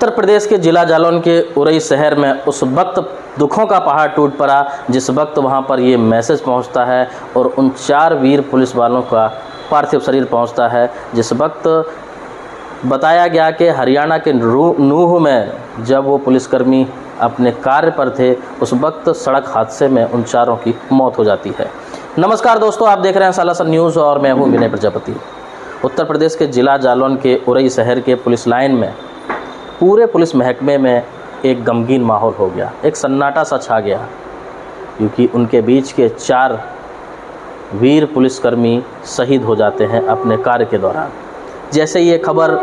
उत्तर प्रदेश के जिला जालौन के उरई शहर में उस वक्त दुखों का पहाड़ टूट पड़ा जिस वक्त वहां पर ये मैसेज पहुंचता है और उन 4 वीर पुलिस वालों का पार्थिव शरीर पहुंचता है। जिस वक्त बताया गया कि हरियाणा के नूह में जब वो पुलिसकर्मी अपने कार्य पर थे उस वक्त सड़क हादसे में उन 4 की मौत हो जाती है। नमस्कार दोस्तों, आप देख रहे हैं सालासर न्यूज़ और मैं हूँ विनय प्रजापति। उत्तर प्रदेश के जिला जालौन के उरई शहर के पुलिस लाइन में पूरे पुलिस महकमे में एक गमगीन माहौल हो गया, एक सन्नाटा सा छा गया, क्योंकि उनके बीच के 4 वीर पुलिसकर्मी शहीद हो जाते हैं अपने कार्य के दौरान। जैसे ये खबर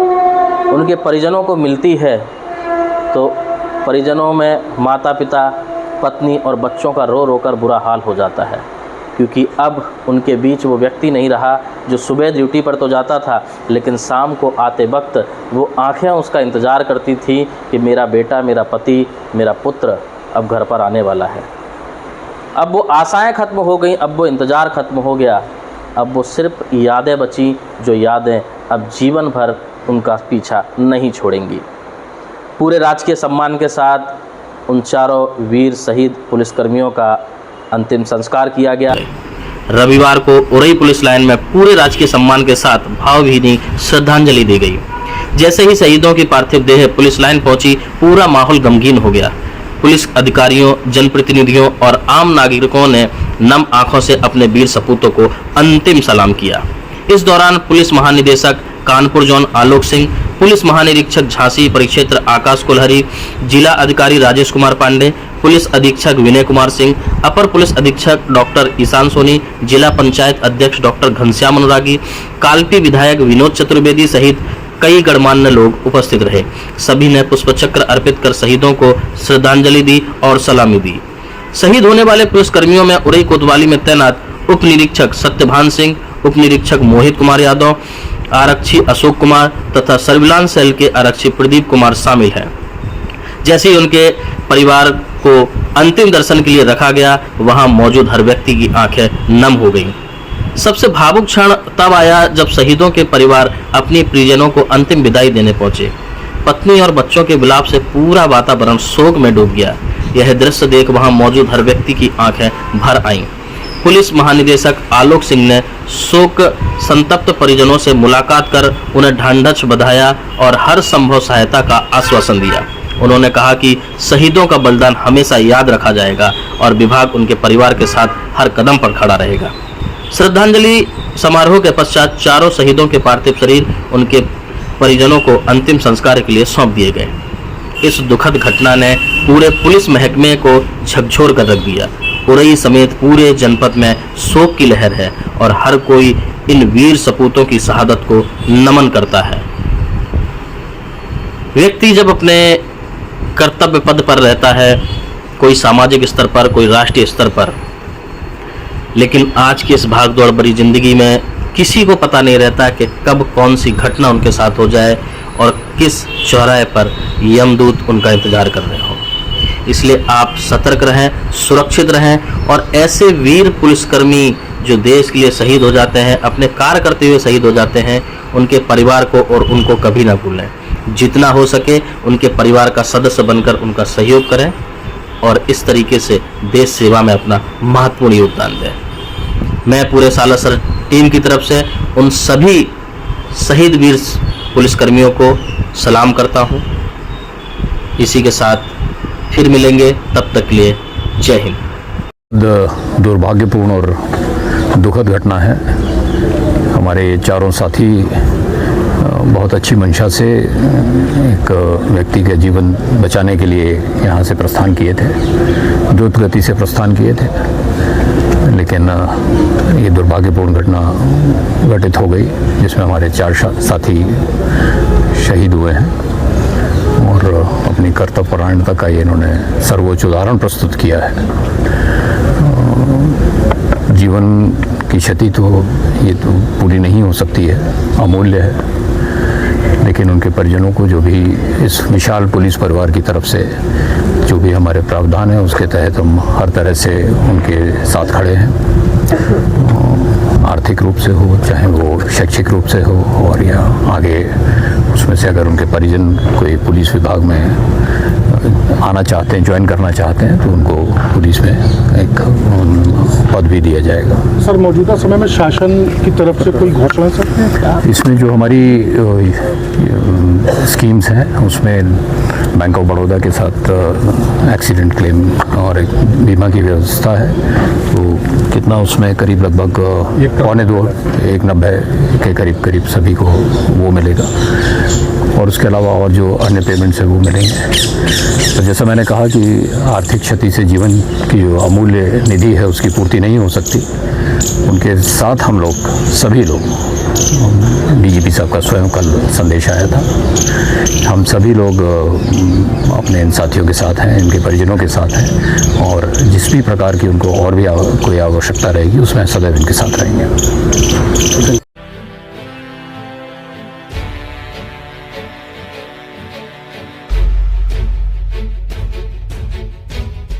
उनके परिजनों को मिलती है तो परिजनों में माता पिता, पत्नी और बच्चों का रो रो कर बुरा हाल हो जाता है, क्योंकि अब उनके बीच वो व्यक्ति नहीं रहा जो सुबह ड्यूटी पर तो जाता था लेकिन शाम को आते वक्त वो आंखें उसका इंतज़ार करती थी कि मेरा बेटा, मेरा पति, मेरा पुत्र अब घर पर आने वाला है। अब वो आशाएं ख़त्म हो गई, अब वो इंतज़ार ख़त्म हो गया, अब वो सिर्फ यादें बची जो यादें अब जीवन भर उनका पीछा नहीं छोड़ेंगी। पूरे राजकीय सम्मान के साथ उन 4 वीर शहीद पुलिसकर्मियों का अंतिम संस्कार किया गया। रविवार को उरई पुलिस लाइन में पूरे राजकीय सम्मान के साथ भावभीनी श्रद्धांजलि दी गई। जैसे ही शहीदों की पार्थिव देह पुलिस लाइन पहुंची, पूरा माहौल गमगीन हो गया। पुलिस अधिकारियों, जनप्रतिनिधियों और आम नागरिकों ने नम आंखों से अपने वीर सपूतों को अंतिम सलाम किया। इस दौरान पुलिस महानिदेशक कानपुर जोन आलोक सिंह, पुलिस महानिरीक्षक झांसी परिक्षेत्र आकाश कुलहरी, जिला अधिकारी राजेश कुमार पांडे, पुलिस अधीक्षक विनय कुमार सिंह, अपर पुलिस अधीक्षक डॉक्टर ईशान सोनी, जिला पंचायत अध्यक्ष डॉक्टर घनश्याम अनुरागी, कालपी विधायक विनोद चतुर्वेदी सहित कई गणमान्य लोग उपस्थित रहे। सभी ने पुष्पचक्र अर्पित कर शहीदों को श्रद्धांजलि दी और सलामी दी। शहीद होने वाले पुलिसकर्मियों में उरई कोतवाली में तैनात उप निरीक्षक सत्यभान सिंह, उप निरीक्षक मोहित कुमार यादव, आरक्षी अशोक कुमार तथा सर्विलांस सेल के आरक्षी प्रदीप कुमार शामिल हैं। जैसे ही उनके परिवार को अंतिम दर्शन के लिए रखा गया, वहां मौजूद हर व्यक्ति की आंखें नम हो गईं। सबसे भावुक क्षण तब आया जब शहीदों के परिवार अपने परिजनों को अंतिम विदाई देने पहुंचे। पत्नी और बच्चों के विलाप से पूरा वातावरण शोक में डूब गया। यह दृश्य देख वहां मौजूद हर व्यक्ति की आंखें भर आईं। पुलिस महानिदेशक आलोक सिंह ने शोक संतप्त परिजनों से मुलाकात कर उन्हें ढांढस बधाया और हर संभव सहायता का आश्वासन दिया। उन्होंने कहा कि शहीदों का बलिदान हमेशा याद रखा जाएगा और विभाग उनके परिवार के साथ हर कदम पर खड़ा रहेगा। श्रद्धांजलि समारोह के पश्चात 4 शहीदों के पार्थिव शरीर उनके परिजनों को अंतिम संस्कार के लिए सौंप दिए गए। इस दुखद घटना ने पूरे पुलिस महकमे को झकझोर कर रख दिया। उरई समेत पूरे जनपद में शोक की लहर है और हर कोई इन वीर सपूतों की शहादत को नमन करता है। व्यक्ति जब अपने कर्तव्य पद पर रहता है, कोई सामाजिक स्तर पर, कोई राष्ट्रीय स्तर पर, लेकिन आज की इस भागदौड़ भरी जिंदगी में किसी को पता नहीं रहता कि कब कौन सी घटना उनके साथ हो जाए और किस चौराहे पर यमदूत उनका इंतजार कर रहे हो। इसलिए आप सतर्क रहें, सुरक्षित रहें और ऐसे वीर पुलिसकर्मी जो देश के लिए शहीद हो जाते हैं, अपने कार्य करते हुए शहीद हो जाते हैं, उनके परिवार को और उनको कभी ना भूलें। जितना हो सके उनके परिवार का सदस्य बनकर उनका सहयोग करें और इस तरीके से देश सेवा में अपना महत्वपूर्ण योगदान दें। मैं पूरे सालासर टीम की तरफ से उन सभी शहीद वीर पुलिसकर्मियों को सलाम करता हूं। इसी के साथ फिर मिलेंगे, तब तक के लिए जय हिंद। दुर्भाग्यपूर्ण और दुखद घटना है। हमारे 4 साथी बहुत अच्छी मंशा से एक व्यक्ति के जीवन बचाने के लिए यहाँ से प्रस्थान किए थे, द्रुत गति से प्रस्थान किए थे, लेकिन ये दुर्भाग्यपूर्ण घटना घटित हो गई जिसमें हमारे 4 साथी शहीद हुए हैं और अपनी कर्तव्यपरायणता का ये इन्होंने सर्वोच्च उदाहरण प्रस्तुत किया है। जीवन की क्षति तो ये तो पूरी नहीं हो सकती है, अमूल्य है, लेकिन उनके परिजनों को जो भी इस विशाल पुलिस परिवार की तरफ से जो भी हमारे प्रावधान है उसके तहत हम हर तरह से उनके साथ खड़े हैं। आर्थिक रूप से हो, चाहे वो शैक्षिक रूप से हो, और या आगे उसमें से अगर उनके परिजन कोई पुलिस विभाग में आना चाहते हैं, ज्वाइन करना चाहते हैं, तो उनको पुलिस में एक पद भी दिया जाएगा। सर, मौजूदा समय में शासन की तरफ से कोई घोषणा सकते हैं क्या? इसमें जो हमारी स्कीम्स हैं उसमें बैंक ऑफ बड़ौदा के साथ एक्सीडेंट क्लेम और एक बीमा की व्यवस्था है, तो कितना उसमें करीब लगभग 1.90 के करीब सभी को वो मिलेगा, और उसके अलावा और जो अन्य पेमेंट्स है वो मिलेंगे। तो जैसा मैंने कहा कि आर्थिक क्षति से जीवन की जो अमूल्य निधि है उसकी पूर्ति नहीं हो सकती, उनके साथ हम लोग सभी लोग, डीजीपी साहब का स्वयं कल संदेश आया था, हम सभी लोग अपने इन साथियों के साथ हैं, इनके परिजनों के साथ हैं, और जिस भी प्रकार की उनको और भी कोई आवश्यकता रहेगी उसमें सदैव इनके साथ रहेंगे।